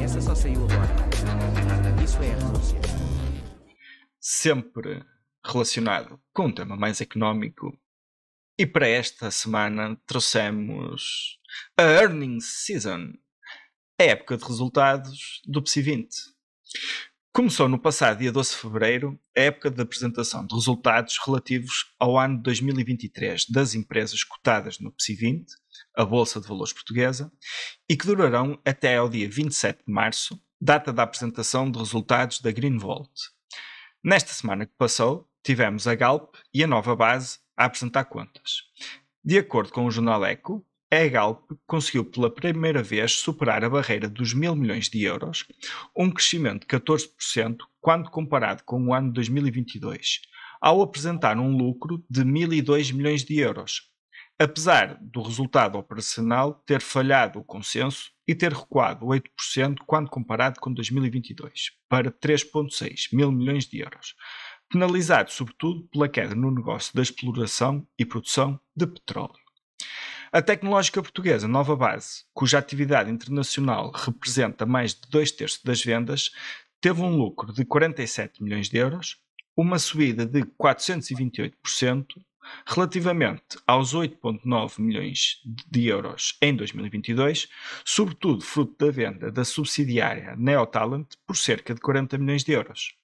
Essa só saiu agora. Isso é a renúncia. Sempre relacionado com um tema mais económico. E para esta semana trouxemos a Earnings Season, a época de resultados do PSI 20. Começou no passado dia 12 de fevereiro a época de apresentação de resultados relativos ao ano de 2023 das empresas cotadas no PSI 20, a Bolsa de Valores Portuguesa, e que durarão até ao dia 27 de março, data da apresentação de resultados da Greenvolt. Nesta semana que passou, tivemos a Galp e a Nova Base a apresentar contas. De acordo com o jornal Eco, a Galp conseguiu pela primeira vez superar a barreira dos 1.000 milhões de euros, um crescimento de 14% quando comparado com o ano de 2022, ao apresentar um lucro de 1.002 milhões de euros, apesar do resultado operacional ter falhado o consenso e ter recuado 8% quando comparado com 2022, para 3,6 mil milhões de euros, penalizado sobretudo pela queda no negócio da exploração e produção de petróleo. A tecnológica portuguesa Nova Base, cuja atividade internacional representa mais de 2/3 das vendas, teve um lucro de 47 milhões de euros, uma subida de 428%, relativamente aos 8,9 milhões de euros em 2022, sobretudo fruto da venda da subsidiária Neotalent por cerca de 40 milhões de euros.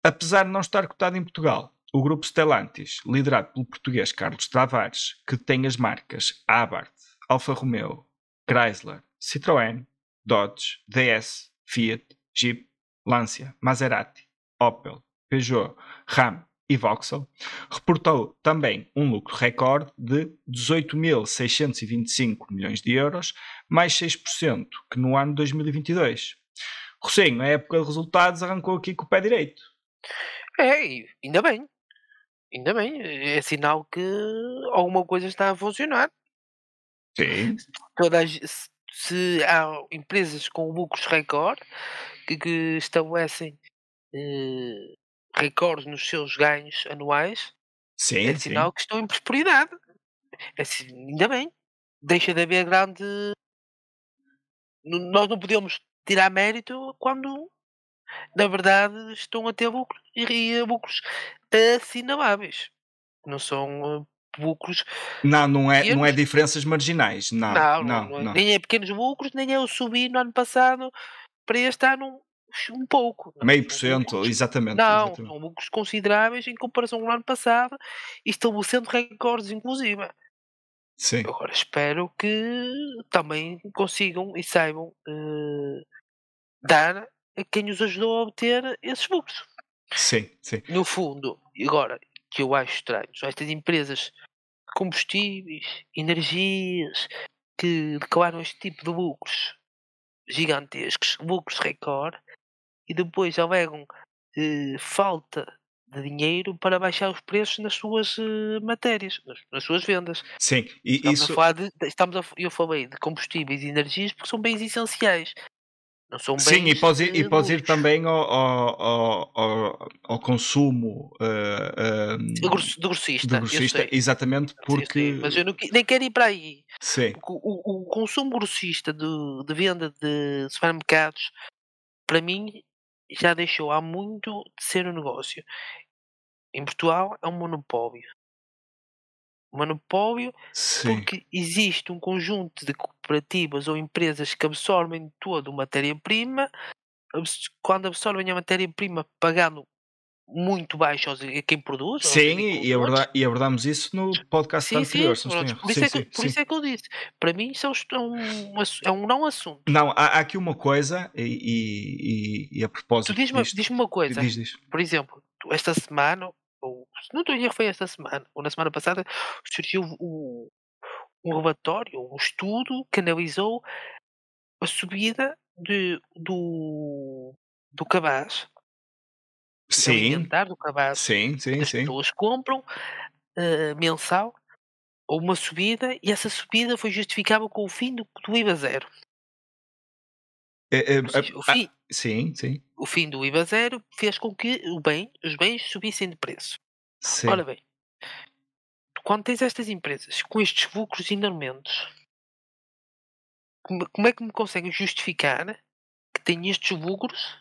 Apesar de não estar cotado em Portugal, o grupo Stellantis, liderado pelo português Carlos Tavares, que tem as marcas Abarth, Alfa Romeo, Chrysler, Citroën, Dodge, DS, Fiat, Jeep, Lancia, Maserati, Opel, Peugeot, Ram e Vauxhall, reportou também um lucro recorde de 18.625 milhões de euros, mais 6% que no ano 2022. Rocinho, a época de resultados arrancou aqui com o pé direito. Ainda bem. Ainda bem. É sinal que alguma coisa está a funcionar. Sim. Se há empresas com lucros recorde que estabelecem recordes nos seus ganhos anuais, é sinal que estão em prosperidade. Ainda bem. Deixa de haver grande. Nós não podemos tirar mérito quando, na verdade, estão a ter lucros e lucros assinaláveis. Não são lucros. Não é diferenças marginais. Não. Nem é pequenos lucros, nem é eu subir no ano passado para este ano um pouco. 0,5%, exatamente. Não, são lucros consideráveis em comparação com o ano passado e estabelecendo recordes, inclusive. Sim. Agora espero que também consigam e saibam dar a quem os ajudou a obter esses lucros. Sim. No fundo, agora, que eu acho estranho, são estas empresas de combustíveis, energias, que declaram este tipo de lucros gigantescos, lucros recorde, e depois alegam falta de dinheiro para baixar os preços nas suas matérias, nas suas vendas. Sim, Eu falei de combustíveis e energias porque são bens essenciais. Não são bens. Sim, e podes ir também ao consumo de grossista. Exatamente, porque. Sim, mas eu nem quero ir para aí. Sim. Porque o consumo grossista de venda de supermercados, para mim, já deixou há muito de ser um negócio. Em Portugal é um monopólio. Porque existe um conjunto de cooperativas ou empresas que absorvem toda a matéria-prima, quando absorvem a matéria-prima pagando muito baixo a quem produz. Sim, e abordámos isso no podcast anterior. Por isso é que eu disse. Para mim isso é um não assunto. Não, há aqui uma coisa, e a propósito diz-me uma coisa. Diz. Por exemplo, esta semana, ou se não estou a erro, foi esta semana, ou na semana passada, surgiu um relatório, um estudo que analisou a subida do cabaz. Alimentar do cabaz. Sim. As pessoas compram mensal, ou uma subida, e essa subida foi justificável com o fim do IVA zero. O fim do IVA zero fez com que os bens subissem de preço. Sim. Ora bem, quando tens estas empresas com estes lucros enormes, como é que me conseguem justificar que têm estes lucros,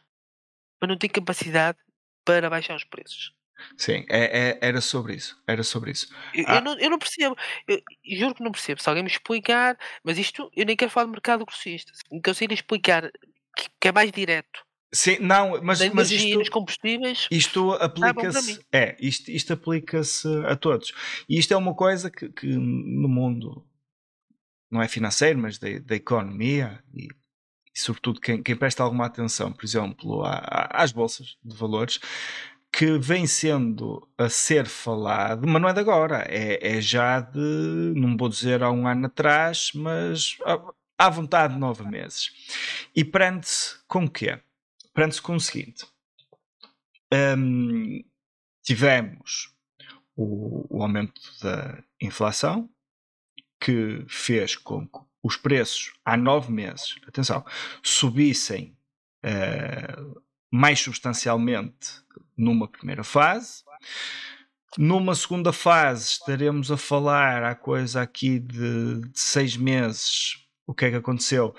mas não têm capacidade para baixar os preços? Sim, era sobre isso. Era sobre isso. Eu não percebo. Eu juro que não percebo. Se alguém me explicar, mas isto eu nem quero falar de mercado grossista. Se me conseguirem explicar que é mais direto Sim, não, na mas energia e nos combustíveis, isto está bom para mim. aplica-se, isto aplica-se a todos. E isto é uma coisa que no mundo, não é financeiro, mas da economia e sobretudo quem presta alguma atenção, por exemplo, às bolsas de valores, que vem sendo a ser falado, mas não é de agora, é já de, não vou dizer há um ano atrás, mas à vontade de 9 meses. E prende-se com o quê? Prende-se com o seguinte. Tivemos o aumento da inflação, que fez com que os preços há 9 meses, atenção, subissem mais substancialmente numa primeira fase. Numa segunda fase estaremos a falar há coisa aqui de 6 meses. O que é que aconteceu?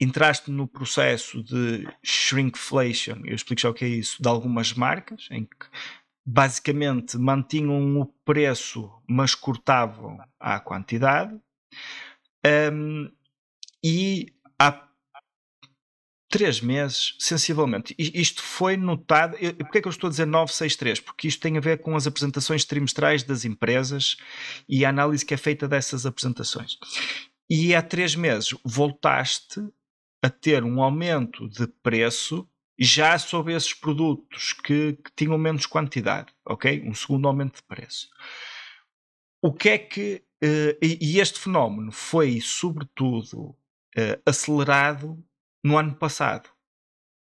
Entraste no processo de shrinkflation, eu explico já o que é isso, de algumas marcas, em que basicamente mantinham o preço, mas cortavam a quantidade. E há 3 meses, sensivelmente, isto foi notado. Porquê é que eu estou a dizer 963? Porque isto tem a ver com as apresentações trimestrais das empresas e a análise que é feita dessas apresentações. E há 3 meses voltaste a ter um aumento de preço já sobre esses produtos que tinham menos quantidade, ok? Um segundo aumento de preço. O que é que... e este fenómeno foi, sobretudo, acelerado no ano passado.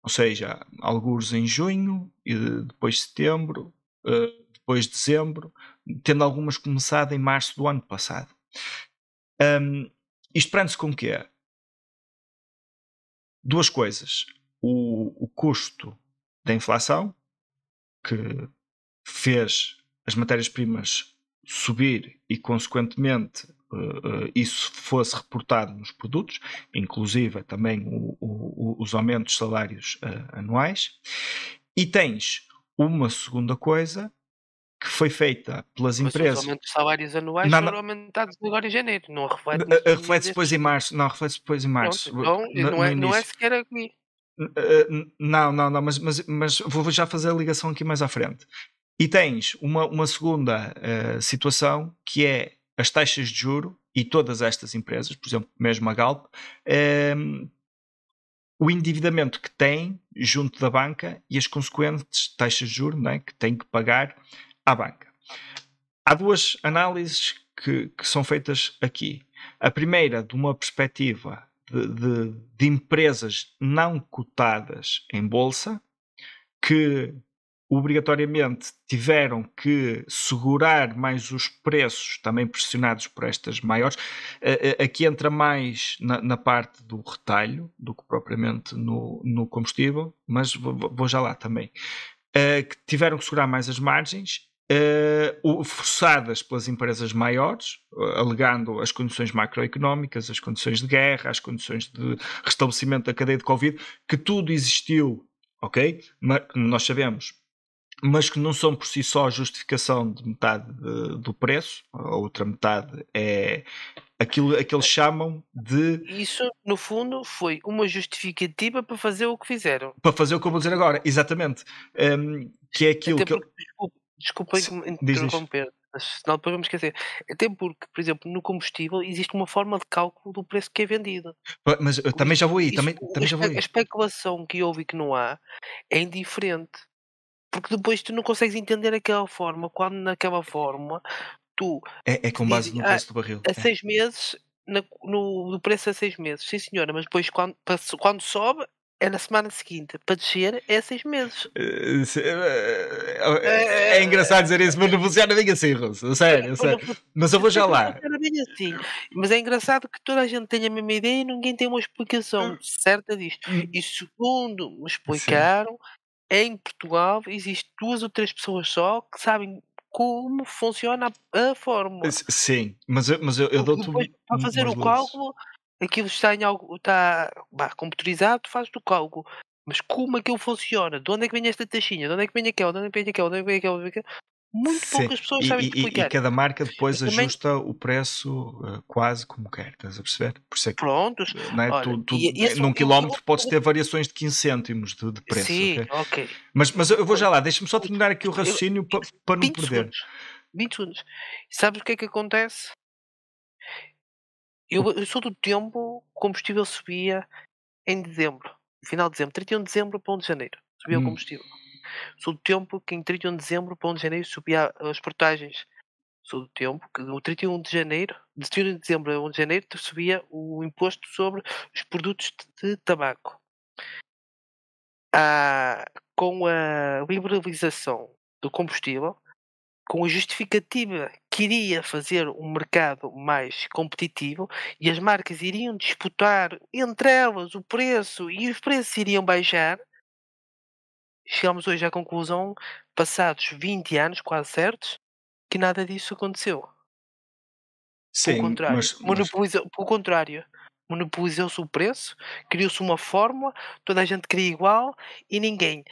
Ou seja, alguns em junho, depois setembro, depois dezembro, tendo algumas começado em março do ano passado. Isto prende-se com o quê? Duas coisas. O custo da inflação, que fez as matérias-primas subir e, consequentemente, isso fosse reportado nos produtos, inclusive também os aumentos de salários anuais. E tens uma segunda coisa que foi feita pelas empresas. Os aumentos de salários anuais foram aumentados agora em janeiro, não reflete reflete depois em março. Não, reflete depois em março. Pronto, então não é sequer aqui. Não, mas vou já fazer a ligação aqui mais à frente. E tens uma segunda situação, que é as taxas de juro, e todas estas empresas, por exemplo, mesmo a Galp, o endividamento que tem junto da banca e as consequentes taxas de juro, não é, que tem que pagar à banca. Há duas análises que são feitas aqui. A primeira, de uma perspectiva de empresas não cotadas em bolsa, que obrigatoriamente tiveram que segurar mais os preços, também pressionados por estas maiores. Aqui entra mais na parte do retalho do que propriamente no combustível, mas vou já lá também. Que tiveram que segurar mais as margens, forçadas pelas empresas maiores, alegando as condições macroeconómicas, as condições de guerra, as condições de restabelecimento da cadeia de Covid, que tudo existiu, ok? Mas nós sabemos, mas que não são por si só a justificação de metade do preço. A outra metade é aquilo que eles chamam de... Isso, no fundo, foi uma justificativa para fazer o que fizeram. Para fazer o que eu vou dizer agora, exatamente. Que é aquilo Até que... porque, desculpa interromper, mas senão depois vamos esquecer. Até porque, por exemplo, no combustível existe uma forma de cálculo do preço que é vendido. Mas eu também já vou aí, também já vou aí. A especulação que houve e que não há é indiferente. Porque depois tu não consegues entender aquela forma, quando naquela forma tu É com base no preço do barril. a 6 meses, no preço a 6 meses, sim senhora, mas depois quando sobe é na semana seguinte, para descer é a 6 meses. É engraçado dizer isso, mas não funciona bem assim, Russo. Sério. Mas eu vou já lá. Não funciona bem assim. Mas é engraçado que toda a gente tenha a mesma ideia e ninguém tem uma explicação certa disto. E segundo me explicaram, em Portugal existe 2 ou 3 pessoas só que sabem como funciona a fórmula. Sim, mas eu Porque dou-te depois, para fazer umas o luzes. cálculo, aquilo está em algo, está computarizado, tu fazes o cálculo. Mas como aquilo funciona? De onde é que vem esta taxinha? De onde é que vem aquela? De onde é que vem aquela? De onde é que vem aquela? De onde é que vem aquela? Muito Sim, poucas pessoas sabem e explicar. cada marca Mas depois também, ajusta o preço quase como quer, estás a perceber? Por isso é que prontos, não é? olha, e esse Num eu quilómetro podes ter variações de 15 cêntimos de preço, sim, ok? ok. Mas eu vou Olha, já lá, deixa-me só escuta, terminar aqui o eu raciocínio para não 20 perder. segundos, 20 segundos. Sabes o que acontece? Eu sou do tempo, o combustível subia em dezembro, final de dezembro, 31 de dezembro para 1 de janeiro, subia o Hum, combustível. Sou do tempo que em 31 de dezembro para 1 de janeiro subia as portagens. Sou do tempo que no 31 de janeiro, de 31 de dezembro a 1 de janeiro, subia o imposto sobre os produtos de tabaco. Com a liberalização do combustível, com a justificativa que iria fazer um mercado mais competitivo e as marcas iriam disputar entre elas o preço e os preços iriam baixar, chegamos hoje à conclusão, passados 20 anos, quase certos, que nada disso aconteceu. Pelo sim, contrário, mas monopolizou-se o preço, criou-se uma fórmula, toda a gente queria igual e ninguém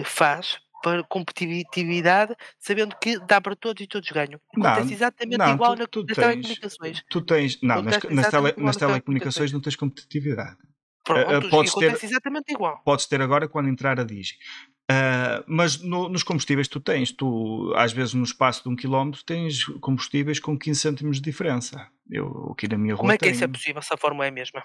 faz para competitividade, sabendo que dá para todos e todos ganham. Acontece não, exatamente não, igual tu nas tens, telecomunicaões. não, Acontece exatamente igual nas nas telecomunicações. telecomunicações não tens competitividade. Prontos, e Podes ter, acontece exatamente igual. podes ter agora quando entrar a Digi. Mas nos combustíveis tu às vezes no espaço de 1 quilómetro tens combustíveis com 15 cêntimos de diferença. Eu aqui na minha Como rua é que isso é tenho. possível se a fórmula é a mesma?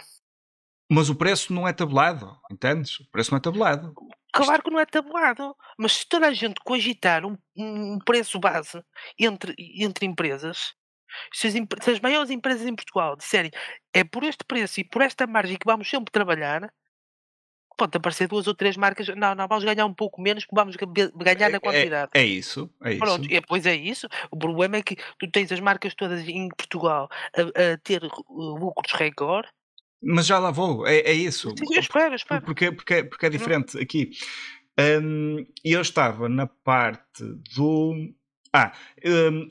Mas o preço não é tabelado, entendes? O preço não é tabelado. Isto, Claro que não é tabelado, mas se toda a gente cogitar um preço base entre empresas, se as maiores empresas em Portugal disserem é por este preço e por esta margem que vamos sempre trabalhar, pode aparecer 2 ou 3 marcas, não, não, vamos ganhar um pouco menos porque vamos ganhar na quantidade. é isso, é Pronto, isso. e pois é isso. O problema é que tu tens as marcas todas em Portugal a ter lucros recorde. Mas já lá vou, é isso. Sim, eu espero, eu espero. Porque é Eu não diferente aqui. Eu estava na parte do. Ah,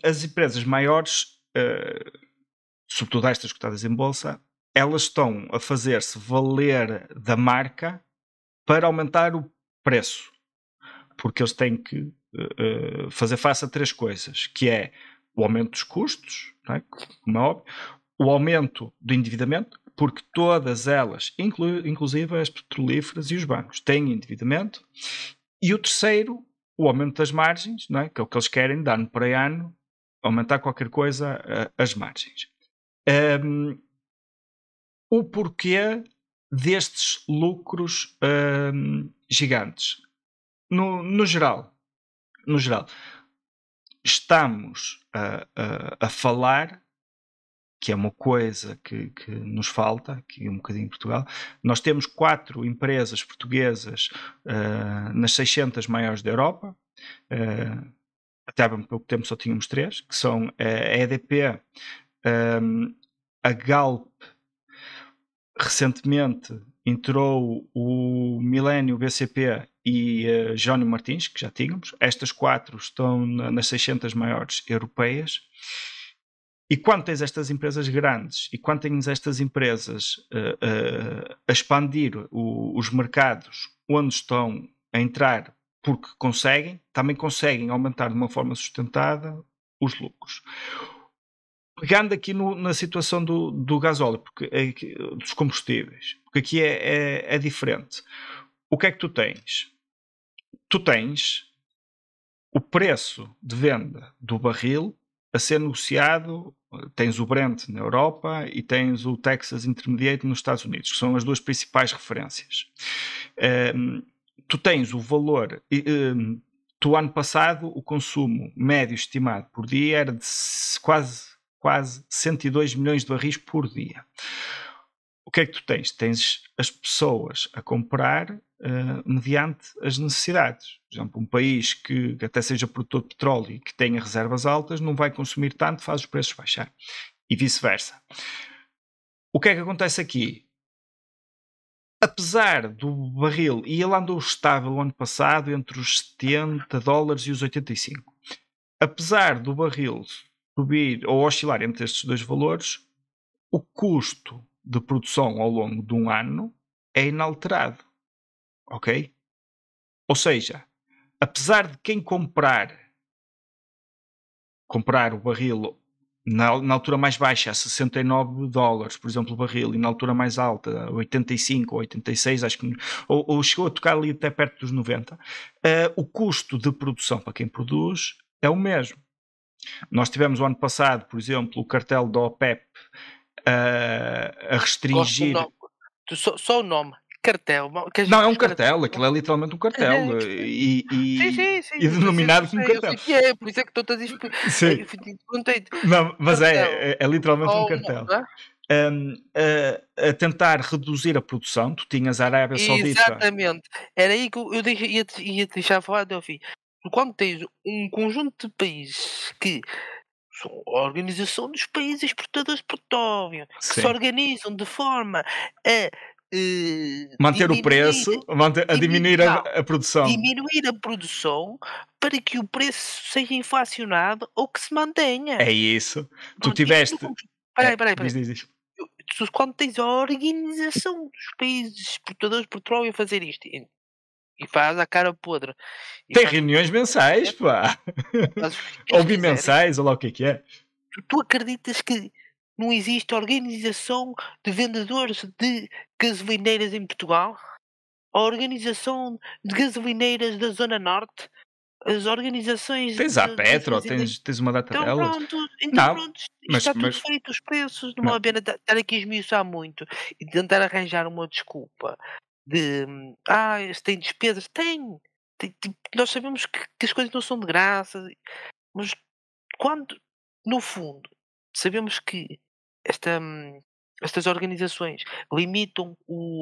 as empresas maiores, sobretudo estas cotadas em bolsa, elas estão a fazer-se valer da marca para aumentar o preço. Porque eles têm que fazer face a 3 coisas, que é o aumento dos custos, não é? Como é óbvio, o aumento do endividamento, porque todas elas, inclusive as petrolíferas e os bancos, têm endividamento, e o terceiro, o aumento das margens, não é? Que é o que eles querem, de ano para ano, aumentar qualquer coisa as margens. O porquê destes lucros gigantes? No geral, estamos a falar, que é uma coisa que nos falta aqui um bocadinho em Portugal. Nós temos 4 empresas portuguesas nas 600 maiores da Europa. Até há bem pouco tempo só tínhamos 3, que são a EDP, a Galp, recentemente entrou o Milênio BCP e Jerónimo Martins, que já tínhamos. Estas 4 estão nas 600 maiores europeias. E quando tens estas empresas grandes e quando tens estas empresas a expandir os mercados onde estão a entrar porque conseguem, também conseguem aumentar de uma forma sustentada os lucros. Pegando aqui na situação do gasóleo, porque dos combustíveis, porque aqui é diferente. O que é que tu tens? Tu tens o preço de venda do barril a ser negociado. Tens o Brent na Europa e tens o Texas Intermediate nos Estados Unidos, que são as duas principais referências. Tu tens o valor. Do ano passado, o consumo médio estimado por dia era de quase 102 milhões de barris por dia. O que é que tu tens? Tens as pessoas a comprar mediante as necessidades. Por exemplo, um país que até seja produtor de petróleo e que tenha reservas altas não vai consumir tanto, faz os preços baixar. E vice-versa. O que é que acontece aqui? Apesar do barril, e ele andou estável o ano passado entre os 70 dólares e os 85. apesar do barril subir ou oscilar entre estes dois valores, o custo de produção ao longo de um ano é inalterado. Ok? Ou seja, apesar de quem comprar o barril na altura mais baixa a $69, por exemplo, o barril, e na altura mais alta, 85 ou 86, acho que, ou chegou a tocar ali até perto dos 90, o custo de produção para quem produz é o mesmo. Nós tivemos o ano passado, por exemplo, o cartel da OPEP a Gosto do restringir. nome. Só o nome. Cartel. Não, é um cartel, aquilo é literalmente um cartel Sim, sim, sim. e denominado como Eu cartel. sei que é, por isso é que estou a dizer. Sim. Perguntei-te. Não, mas Cartel. é literalmente um Ou cartel. não é? A tentar reduzir a produção, tu tinhas a Arábia Saudita. Exatamente. Era aí que eu ia deixar falar até ao fim. Quando tens um conjunto de países que são a Organização dos Países Exportadores de Petróleo, que se Sim. organizam de forma a Manter o diminuir, preço, a diminuir a produção. diminuir a produção para que o preço seja inflacionado ou que se mantenha. É isso. Tu Pronto, tiveste. Peraí. Diz. Quando tens a Organização dos Países Exportadores de Petróleo a fazer isto e faz a cara podre. E Tem faz o que reuniões mensais, pá. faz o que Ou eles quiserem. bimensais, ou lá o que é. Tu acreditas que não existe organização de vendedores de gasolineiras em Portugal? A organização de gasolineiras da Zona Norte? As organizações Tens a de Petro, fazendeiros? tens uma data Então delas. pronto, Não, isto mas, está tudo mas feito, os preços, não não. vale a pena estar aqui a esmiuçar muito e tentar arranjar uma desculpa de se tem despesas, tipo, nós sabemos que as coisas não são de graça, mas quando, no fundo, sabemos que esta, estas organizações limitam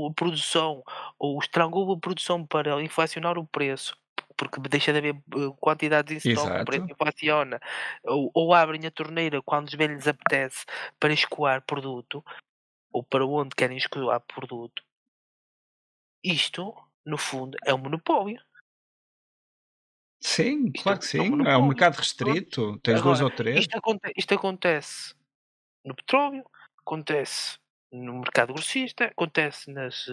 a produção ou estrangulam a produção para inflacionar o preço, porque deixa de haver quantidades em stock, o preço Exato. inflaciona, ou abrem a torneira quando bem lhes apetece para escoar produto, ou para onde querem escoar produto. Isto, no fundo, é um monopólio. Sim, Isto claro que é um sim. É um monopólio. mercado Pronto. restrito. Tens dois Agora, ou três. isto acontece no petróleo, acontece no mercado grossista, acontece nas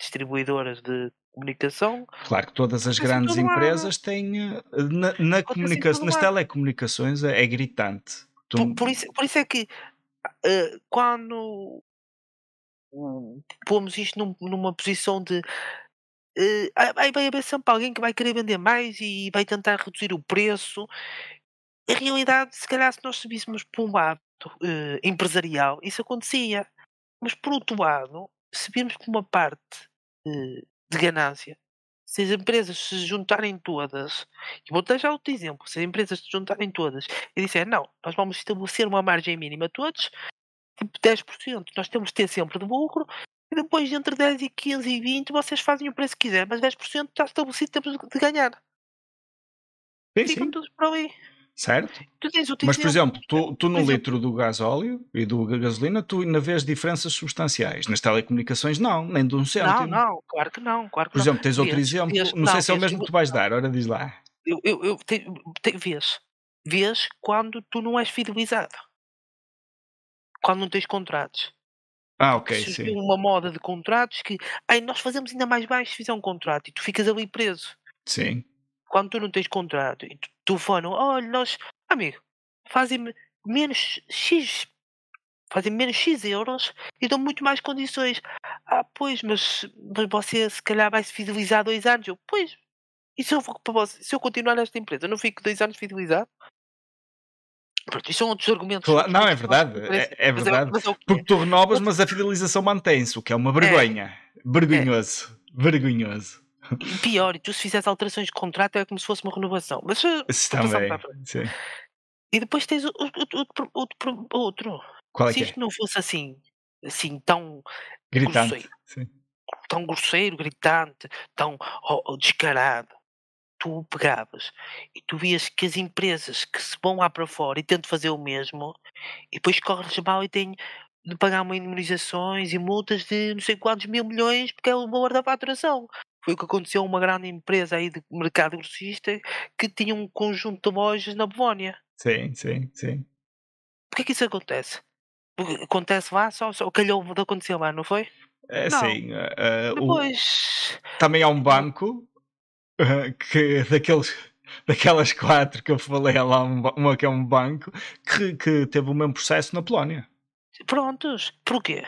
distribuidoras de comunicação, Claro que todas as acontece em grandes todo lado. empresas têm. Acontece em todo Nas lado. telecomunicações é gritante. Por isso é que quando pomos isto numa posição de vai haver sempre alguém que vai querer vender mais e vai tentar reduzir o preço. A realidade, se calhar, se nós subíssemos para um lado empresarial, isso acontecia. Mas por outro lado, se virmos por uma parte de ganância, se as empresas se juntarem todas, e vou dar já outro exemplo, se as empresas se juntarem todas e disserem, não, nós vamos estabelecer uma margem mínima a todos, tipo 10%, nós temos de ter sempre de lucro, e depois entre 10 e 15 e 20 vocês fazem o preço que quiserem, mas 10% está estabelecido, temos de ganhar. Sim, Ficam sim. todos por ali. Certo? Tu tens outro Mas, por exemplo. exemplo, tu no Por exemplo, litro do gasóleo e do gasolina, tu ainda vês diferenças substanciais. Nas telecomunicações, não, nem de um não, cêntimo. não, claro que não, claro que Por não. exemplo, tens outro Vês, exemplo, vês, não sei não, se é o vês, mesmo que tu vais dar, ora diz lá. vês quando tu não és fidelizado, quando não tens contratos. Ah, Porque ok, surgiu sim. uma moda de contratos que nós fazemos ainda mais baixo se fizer um contrato e tu ficas ali preso. Sim. Quando tu não tens contrato e tu telefonam, olha, amigo, fazem-me menos X, fazem menos X euros e dão muito mais condições. Pois, mas você se calhar vai se fidelizar 2 anos. Eu, pois, e se eu, for para você, se eu continuar nesta empresa, eu não fico 2 anos fidelizado? Pronto, isto são outros argumentos, Claro, outros não, é muitos que nós verdade, é verdade. mas é o que é. Porque tu renovas, Outro mas a fidelização mantém-se, o que é uma é, vergonha. é. Vergonhoso. Vergonhoso. E pior, e tu se fizeres alterações de contrato é como se fosse uma renovação. Mas Isso para passar para a também, frente. sim. E depois tens outro. Qual é Se que isto é? não fosse assim tão Gritante. grosseiro, Sim. gritante, tão descarado, tu pegavas e tu vias que as empresas que se vão lá para fora e tentam fazer o mesmo, e depois corres mal e têm de pagar uma indemnizações e multas de não sei quantos mil milhões porque é o valor da faturação. Foi o que aconteceu a uma grande empresa aí de mercado grossista que tinha um conjunto de lojas na Polónia. Sim, sim, sim. Porquê que isso acontece? Porque acontece lá, só calhou de acontecer lá, não foi? É Não. assim, Depois. também há um banco que daquelas quatro que eu falei, há lá uma que é um banco que teve o mesmo processo na Polónia. Prontos. Porquê?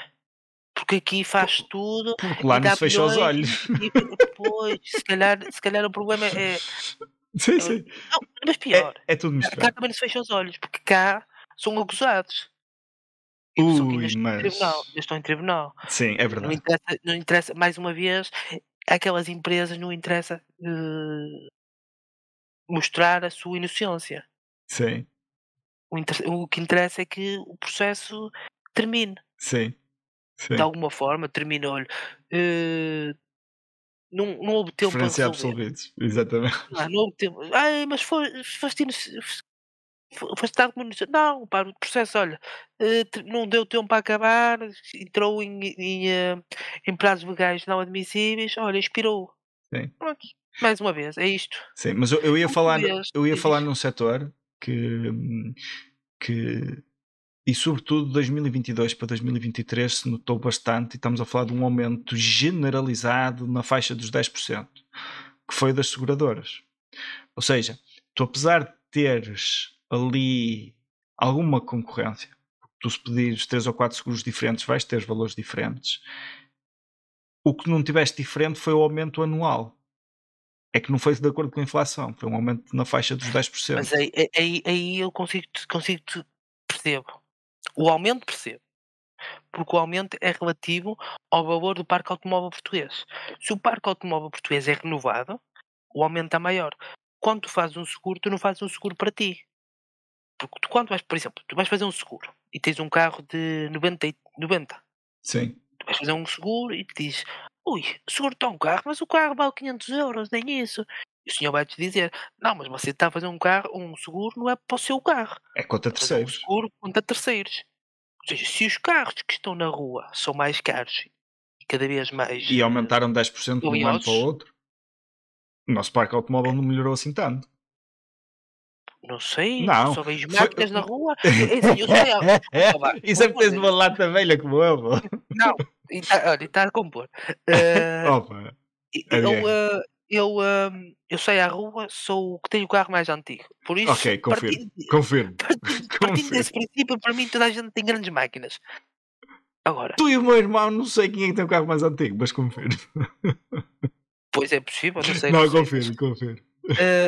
Porque aqui faz tudo Porque e lá não dá se fecha os milhões olhos. e depois, se calhar o problema é. Sim, sim. Não, mas pior, É tudo cá misturado. também não se fecha os olhos, porque cá são acusados. E só que ainda Ui, estão em tribunal, mas. ainda estão em tribunal. Sim, é Não verdade. interessa, não interessa, mais uma vez, aquelas empresas não interessa mostrar a sua inocência. Sim, O que interessa é que o processo termine. sim, De sim. alguma forma, terminou-lhe. eh, não houve tempo para Referência a resolver. absolvidos. Exatamente. Não houve tempo. Ai, mas foste, foste dado como inocente. Não, pá, o processo, olha, não deu tempo para acabar, entrou em prazos legais não admissíveis, olha, expirou. Sim, Pronto, mais uma vez, é isto. sim. Mas eu ia Como tu falar, vês, eu ia diz, falar diz. num setor que e sobretudo 2022 para 2023 se notou bastante e estamos a falar de um aumento generalizado na faixa dos 10%, que foi das seguradoras. Ou seja, tu apesar de teres ali alguma concorrência, tu se pedires 3 ou 4 seguros diferentes vais ter valores diferentes, o que não tiveste diferente foi o aumento anual. É que não foi de acordo com a inflação, foi um aumento na faixa dos Mas 10%. aí eu consigo percebo. O aumento percebo, porque o aumento é relativo ao valor do parque automóvel português. Se o parque automóvel português é renovado, o aumento é maior. Quando tu fazes um seguro, tu não fazes um seguro para ti. Porque tu quando vais, por exemplo, tu vais fazer um seguro e tens um carro de 90. Sim, Tu vais fazer um seguro e te diz: "Ui, o seguro está um carro, mas o carro vale 500 euros, nem isso". E o senhor vai-te dizer: "Não, mas você está a fazer um seguro, não é para o seu carro, é contra está a fazer um terceiros. seguro contra terceiros". Ou seja, se os carros que estão na rua são mais caros e cada vez mais E aumentaram 10% de um ano para o valiosos, outro. O nosso parque automóvel não melhorou assim tanto. não sei, Não, só vejo foi. máquinas na rua. É assim, eu sei, desculpa lá, Isso é por porque amor tens de uma Deus. lata velha como eu, pô. Não, olha, está a compor. Eh, Opa, e é de eu, guerra. eu saio à rua, sou o que tem o carro mais antigo. Por Ok, isso, confirmo, confirmo, partindo confirmo. desse princípio, para mim toda a gente tem grandes máquinas. Agora, Tu e o meu irmão, não sei quem é que tem o carro mais antigo, mas confirmo. pois é possível, não Não, sei, mas, confirmo, confirmo.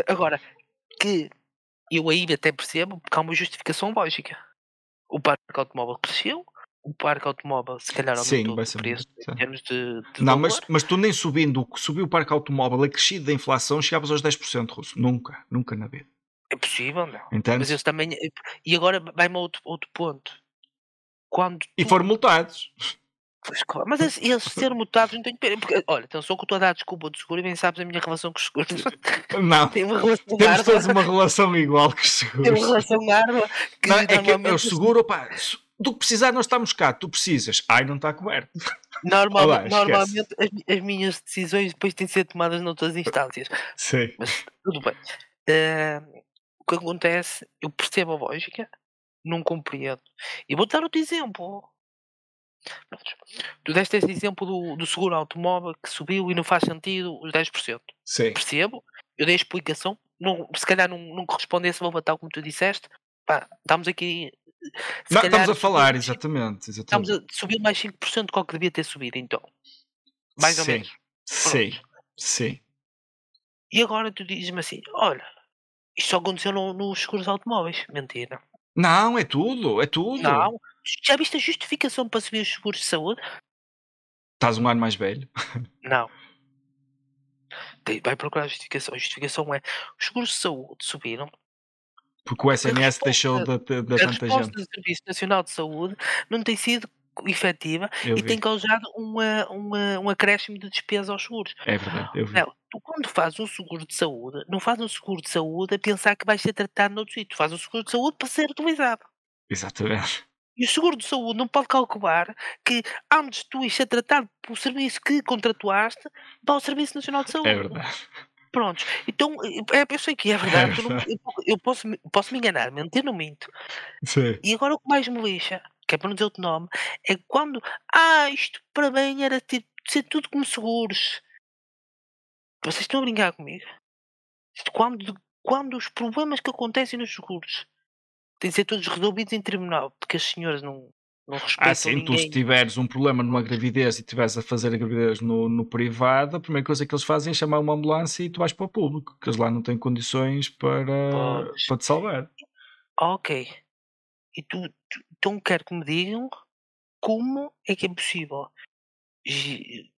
agora, que eu aí até percebo, porque há uma justificação lógica. O parque automóvel cresceu, o parque automóvel se calhar Sim, aumentou vai de ser preço muito. em Sim. termos de Não, valor. mas tu nem subindo, subiu o parque automóvel acrescido da inflação, chegavas aos 10%, Russo. Nunca, nunca na vida. É possível, não. Mas Entendes? eles também. E agora vai-me a outro ponto. Quando E foram tu. multados. Pois, claro, mas eles ser multados não tenho pena. Porque, olha, atenção que eu estou a dar desculpa do seguro e bem sabes a minha relação com os seguros. Não, Tem uma relação temos árdua. todos uma relação igual com os Tem uma seguros. relação árdua Não, que é que o normalmente. seguro, pá, do que precisar nós estamos cá, tu precisas. Ai, não está coberto. Normalmente, Olá, esquece. normalmente as minhas decisões depois têm de ser tomadas noutras instâncias. Sim. Mas tudo bem. Eh, o que acontece, eu percebo a lógica, não compreendo. E vou dar outro exemplo. Prontos. Tu deste esse exemplo do seguro automóvel que subiu e não faz sentido os 10%. Sim. Percebo, eu dei a explicação, se calhar não corresponde a esse valor tal como tu disseste. Pá, estamos aqui, se Não, estamos calhar a subiu falar, mais 5%, exatamente, estamos exatamente. a subir mais 5% do que o que devia ter subido, então. Mais ou Sim, menos. sim, Pronto. sim. E agora tu dizes-me assim: olha, isto só aconteceu nos seguros automóveis. Mentira. Não, é tudo, é tudo. Não. Já viste a justificação para subir os seguros de saúde? Estás um ano mais velho. Não. Vai procurar a justificação. A justificação é: os seguros de saúde subiram Porque o porque a SNS deixou resposta, de a tanta resposta gente. do Serviço Nacional de Saúde não tem sido efetiva Eu e tem vi. causado um acréscimo de despesa aos seguros. É verdade, eu vi. Não, tu quando fazes um seguro de saúde, não fazes um seguro de saúde a pensar que vais ser tratado noutro sítio. Tu fazes um seguro de saúde para ser utilizado. Exatamente. E o seguro de saúde não pode calcular que antes de tu ires ser tratado pelo serviço que contratuaste, para o Serviço Nacional de É Saúde. verdade. Prontos, então, eu sei que é verdade, que eu não eu posso me enganar, mentir não minto. Sim. E agora o que mais me lixa, que é para não dizer outro nome, é quando: isto para bem era ser tudo como seguros". Vocês estão a brincar comigo? Isto quando os problemas que acontecem nos seguros têm de ser todos resolvidos em tribunal, porque as senhoras não respeitam Sim, tu se ninguém. tiveres um problema numa gravidez e estiveres a fazer a gravidez no privado, a primeira coisa que eles fazem é chamar uma ambulância e tu vais para o público, que eles lá não têm condições Pois, para te salvar. ok. E então quero que me digam como é que é possível gi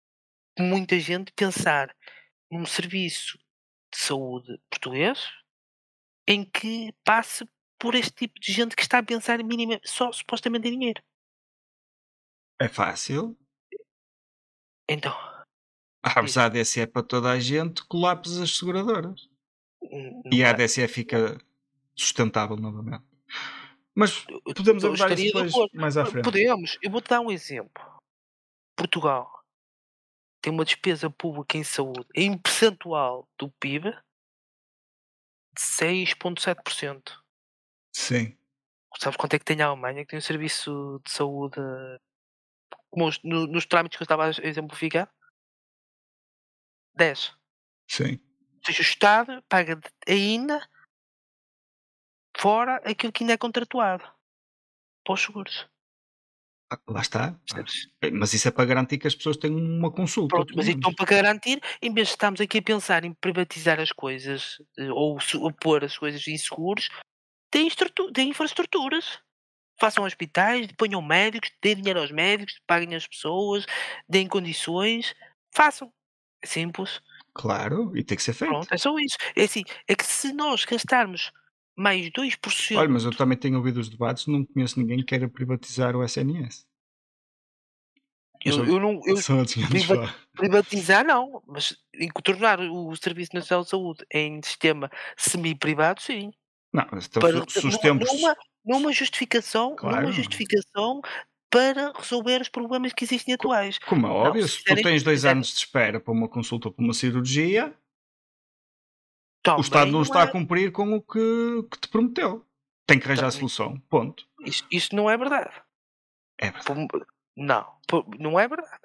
muita gente pensar num serviço de saúde português em que passe por este tipo de gente que está a pensar só supostamente em dinheiro. É fácil. Então, Abres a diz. ADSE para toda a gente, colapsas as seguradoras. E Não a é ADSE fica sustentável novamente. Mas podemos eu abordar isso estaria de depois, acordo. mais à frente. Podemos, eu vou-te dar um exemplo. Portugal tem uma despesa pública em saúde em percentual do PIB de 6,7%. Sim, Sabes quanto é que tem a Alemanha, que tem um serviço de saúde como nos trâmites que eu estava a exemplificar? 10. sim. Ou seja, o Estado paga ainda fora aquilo que ainda é contratuado para os seguros. Lá está. Percebes? Mas isso é para garantir que as pessoas têm uma consulta, Pronto, pelo mas então menos. para garantir, em vez de estarmos aqui a pensar em privatizar as coisas, ou pôr as coisas em seguros, deem infraestruturas. Façam hospitais, ponham médicos, deem dinheiro aos médicos, paguem as pessoas, deem condições. Façam. É simples. Claro, e tem que ser feito. Pronto, é só isso. É assim, é que se nós gastarmos mais Olha, mas eu 2%. também tenho ouvido os debates, não conheço ninguém que queira privatizar o SNS. Mas Eu não eu são outros 500 priva pá. privatizar não, mas tornar o Serviço Nacional de Saúde em sistema semi-privado, sim. Não, então Para se os numa tempos. numa Claro. justificação para resolver os problemas que existem atuais. Como é Não, óbvio, se se tu fizerem tens 2 fizerem anos de espera para uma consulta ou para uma cirurgia, o Estado também não não está a é cumprir com o que te prometeu. Tem que arranjar a também solução. Ponto. isso não é verdade. É verdade. Por não, não é verdade.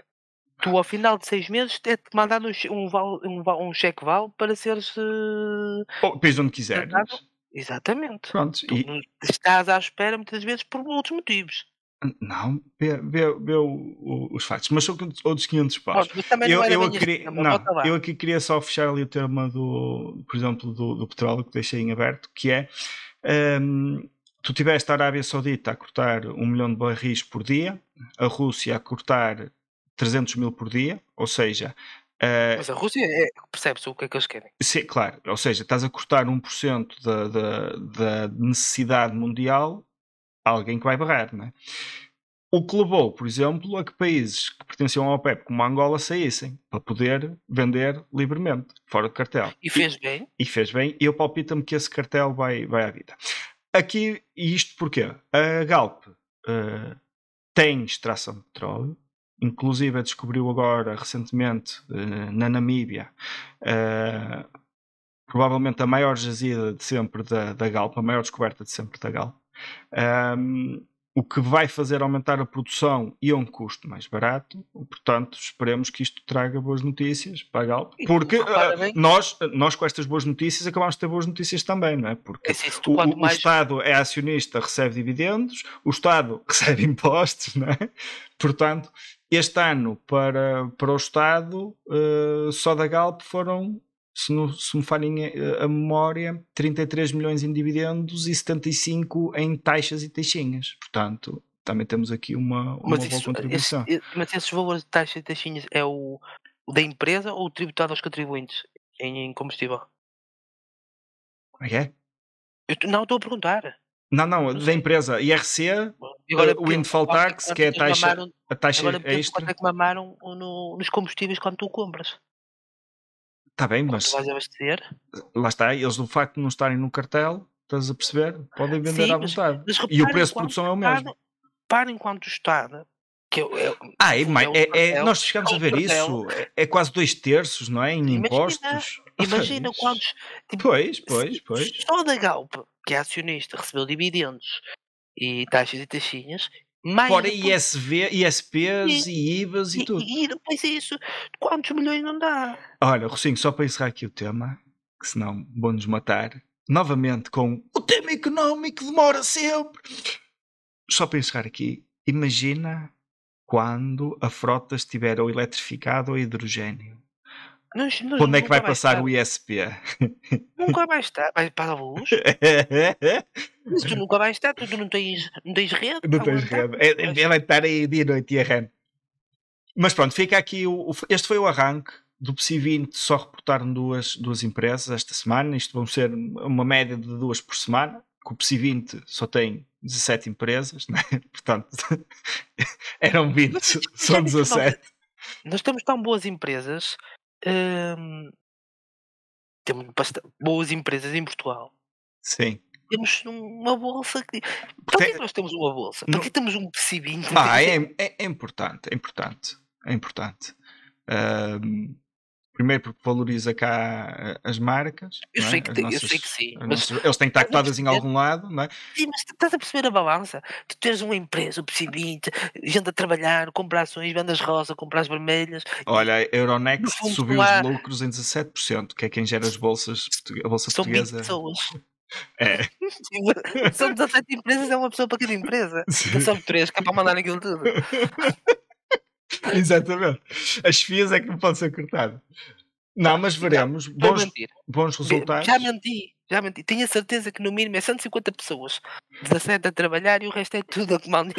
Tu ao final de 6 meses é-te mandado um cheque-vale para seres, Ou pis onde tratado. quiseres. Exatamente. Pronto. Tu não estás à espera muitas vezes por outros motivos. Não, vê os factos. Mas são outros 500 paus. Pronto, mas também não era Eu bem assim, queria. mas Não, volta lá. eu aqui queria só fechar ali o tema por exemplo, do petróleo que deixei em aberto, que é. Tu tiveste a Arábia Saudita a cortar 1 milhão de barris por dia, a Rússia a cortar 300 mil por dia, ou seja, Mas a Rússia percebe-se o que é que eles querem. sim, claro, ou seja, estás a cortar 1% da necessidade mundial a alguém que vai barrar, não é? O que levou, por exemplo, a que países que pertenciam ao OPEP, como a Angola, saíssem para poder vender livremente, fora de cartel. E fez bem. E fez bem, e eu palpito-me que esse cartel vai à vida. Aqui, e isto porquê? A Galp tem extração de petróleo, inclusive descobriu agora, recentemente, na Namíbia, provavelmente a maior jazida de sempre da Galp, a maior descoberta de sempre da Galp. O que vai fazer aumentar a produção e a um custo mais barato. Portanto, esperemos que isto traga boas notícias para a Galp. E tu Porque repara bem, nós, com estas boas notícias, acabamos de ter boas notícias também, não é? é Porque assim, se tu quanto o mais Estado é acionista, recebe dividendos, o Estado recebe impostos, não é? Portanto, este ano, para o Estado, só da Galp foram, se me falhem a memória, 33 milhões em dividendos e 75 em taxas e taxinhas. Portanto, também temos aqui uma mas boa isso contribuição. mas esses valores de taxa e taxinhas é o da empresa ou o tributado aos contribuintes em combustível? Como é que é? Não, estou a perguntar, Não, não, não da sei. empresa IRC, E agora pensa, Windfall Tax, que é a taxa agora pensa quanto extra. é que mamaram nos combustíveis quando tu compras. Está bem, Quando tu mas vais abastecer. lá está, eles do facto de não estarem no cartel, estás a perceber? Podem vender Sim, à mas vontade. E o repara preço de produção é o mesmo. parem quanto Estado, que nós chegamos a ver isso. É quase 2/3, não é? Em impostos. Imagina quantos. Tipo, Pois. só da Galp, que é acionista, recebeu dividendos e taxas e taxinhas, mais fora depois- ISPs e IVAs e tudo. e depois isso, quantos milhões não dá? Olha, Rocinho, só para encerrar aqui o tema, que senão vão-nos matar, novamente com o tema económico demora sempre. Só para encerrar aqui, imagina quando a frota estiver ou eletrificada ou hidrogênio. Quando é que vai passar o ISP? Nunca vai estar, vai para a luz. Mas tu nunca vais estar, tu não tens rede. Não tens rede. Vai estar aí dia e noite e arrendo. Mas pronto, fica aqui. Este foi o arranque do PSI 20. Só reportaram duas empresas esta semana. Isto vão ser uma média de 2 por semana. Que o PSI 20 só tem 17 empresas, né? Portanto, eram 20, são 17. Nós temos tão boas empresas. Temos boas empresas em Portugal. Sim. Temos uma bolsa que. Para que nós temos uma bolsa? Para que temos um PSI 20? É importante. É importante. Primeiro porque valoriza cá as marcas. Eu sei que sim. Eles têm que estar cotadas em algum lado, não é? Sim, mas estás a perceber a balança? Tu tens uma empresa, o PSI 20, gente a trabalhar, comprar ações, vendas rosa, comprar as vermelhas. Olha, a Euronext fundo, subiu não há- os lucros em 17%, que é quem gera as bolsas, a bolsa São 20 portuguesa. pessoas. É. São 17 empresas, é uma pessoa para cada empresa. Sim. São 3 que é para mandar aquilo tudo. Exatamente. As FIAs é que não podem ser cortadas. Não, mas veremos bons resultados. Já menti. Tenho a certeza que no mínimo é 150 pessoas. 17 a trabalhar e o resto é tudo a comando.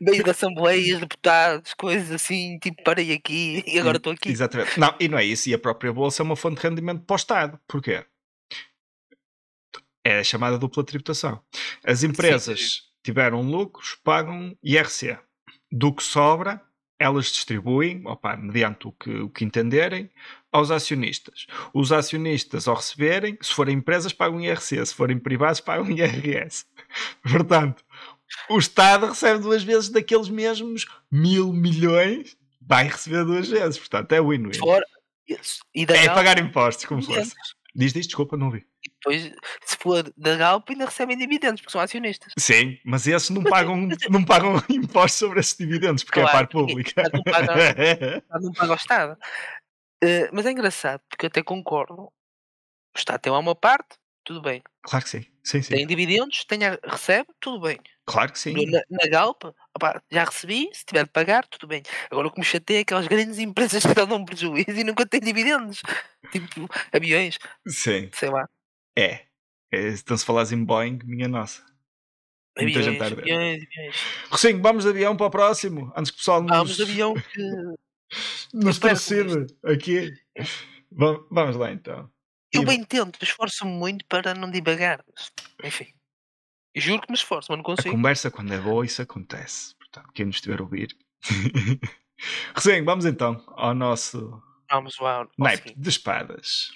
Meio de assembleias, deputados, coisas assim, tipo, parei aqui e agora estou aqui. Exatamente. Não, e não é isso. E a própria bolsa é uma fonte de rendimento para o Estado. Porquê? É a chamada dupla tributação. As empresas tiveram lucros, pagam IRC. Do que sobra, elas distribuem, mediante o que entenderem, aos acionistas. Os acionistas, ao receberem, se forem empresas, pagam IRC. Se forem privados, pagam IRS. Portanto, o Estado recebe 2 vezes daqueles mesmos 1.000 milhões, vai receber 2 vezes. Portanto, é win-win. É pagar impostos, como fosse. Diz, desculpa, não vi. E depois, se for da Galp, ainda recebem dividendos, porque são acionistas. Sim, mas esses não pagam impostos sobre esses dividendos, porque Claro, é par pública. Não paga ao Estado. Mas é engraçado, porque eu até concordo. O Estado tem lá uma parte, tudo bem. Claro que sim. Sim. Tem dividendos, recebe, tudo bem. Claro que sim. Na Galp, já recebi, se tiver de pagar, tudo bem. Agora o que me chateia é aquelas grandes empresas que dão prejuízo e nunca têm dividendos. Tipo, aviões. Sim. Sei lá. Então se falares em Boeing, minha nossa. Muita gente aviões. Rocinho, vamos de avião para o próximo. Antes que o pessoal Vamos de avião que... nos torcida aqui. Vamos lá então. Eu bem tento, esforço-me muito para não divagar. Enfim. Juro que me esforço, mas não consigo. A conversa, quando é boa, isso acontece. Portanto, quem nos estiver a ouvir. Rocinho, vamos então ao nosso Vamos lá. naipe de espadas.